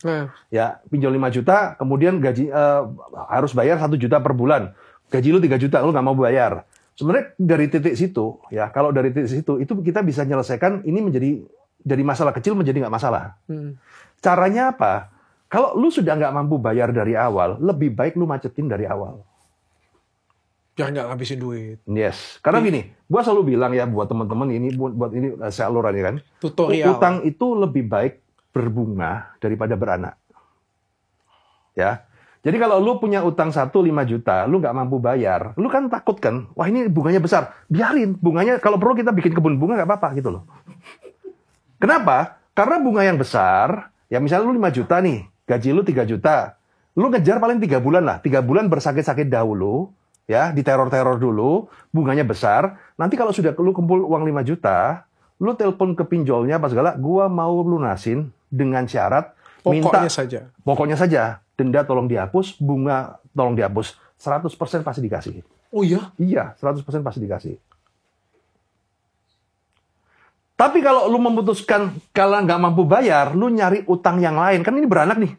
S1: Ya, pinjol 5 juta, kemudian gaji harus bayar 1 juta per bulan. Gaji lu 3 juta, lu nggak mau bayar. Sebenarnya dari titik situ, ya kalau dari titik situ, itu kita bisa menyelesaikan ini menjadi dari masalah kecil menjadi nggak masalah. Caranya apa? Kalau lu sudah nggak mampu bayar dari awal, lebih baik lu macetin dari awal.
S2: Biar nggak ngabisin duit.
S1: Yes. Karena gini, gua selalu bilang ya buat teman-teman ini, buat ini saluran ya kan.
S2: Tutorial.
S1: Utang itu lebih baik berbunga daripada beranak. Ya. Jadi kalau lu punya utang 5 juta, lu nggak mampu bayar, lu kan takut kan, wah ini bunganya besar, biarin bunganya, kalau perlu kita bikin kebun bunga nggak apa-apa gitu loh. Kenapa? Karena bunga yang besar, ya misalnya lu 5 juta nih, gaji lu 3 juta, lu ngejar paling 3 bulan lah, 3 bulan bersakit-sakit dahulu, ya diteror-teror dulu, bunganya besar, nanti kalau sudah lu kumpul uang 5 juta, lu telepon ke pinjolnya pas segala, gua mau lunasin dengan syarat, pokoknya saja. Denda tolong dihapus, bunga tolong dihapus. 100% pasti dikasih.
S2: Oh iya?
S1: Iya, 100% pasti dikasih. Tapi kalau lu memutuskan kalau nggak mampu bayar, lu nyari utang yang lain. Kan ini beranak nih.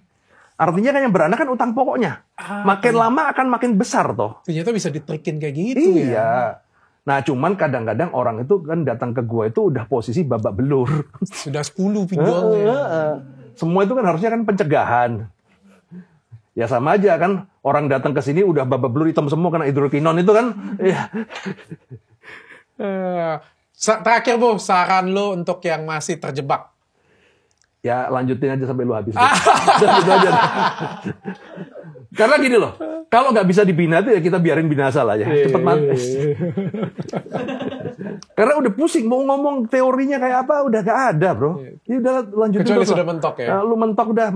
S1: Artinya kan yang beranak kan utang pokoknya. Makin lama akan makin besar toh.
S2: Ternyata bisa ditrikin kayak gitu
S1: iya. Ya. Nah cuman kadang-kadang orang itu kan datang ke gua itu udah posisi babak belur.
S2: Sudah 10 pinjolnya.
S1: Semua itu kan harusnya kan pencegahan. Ya sama aja kan, orang datang ke sini udah babak belur hitam semua karena hidrokinon itu kan.
S2: Terakhir Bu, saran lo untuk yang masih terjebak.
S1: Ya lanjutin aja sampai lu habis. Gitu aja. Karena gini loh, kalau nggak bisa dibina itu ya kita biarin binasa lah ya, cepet mati. Karena udah pusing mau ngomong teorinya kayak apa udah gak ada bro. Ya udah lanjutin.
S2: Kecuali sudah mentok ya.
S1: Nah, lu mentok dah.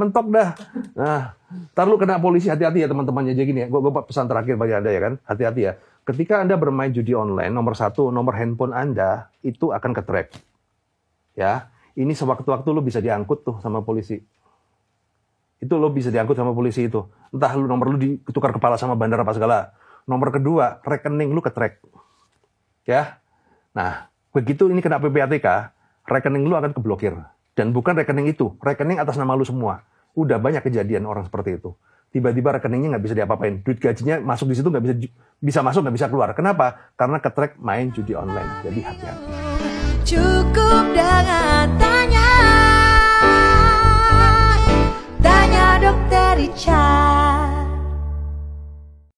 S1: Nah, ntar lu kena polisi, hati-hati ya teman-temannya aja gini ya. Gue pesan terakhir bagi Anda ya kan, hati-hati ya. Ketika Anda bermain judi online, nomor 1, nomor handphone Anda itu akan ke-track. Ya, ini sewaktu-waktu lu bisa diangkut tuh sama polisi. Itu lo bisa diangkut sama polisi itu. Entah lu nomor lu ditukar kepala sama bandar apa segala. Nomor kedua, rekening lu ke-track. Ya. Nah, begitu ini kena PPATK, rekening lu akan keblokir. Dan bukan rekening itu, rekening atas nama lu semua. Udah banyak kejadian orang seperti itu. Tiba-tiba rekeningnya nggak bisa diapa-apain. Duit gajinya masuk di situ nggak bisa masuk, nggak bisa keluar. Kenapa? Karena ke-track main judi online. Jadi hati-hati.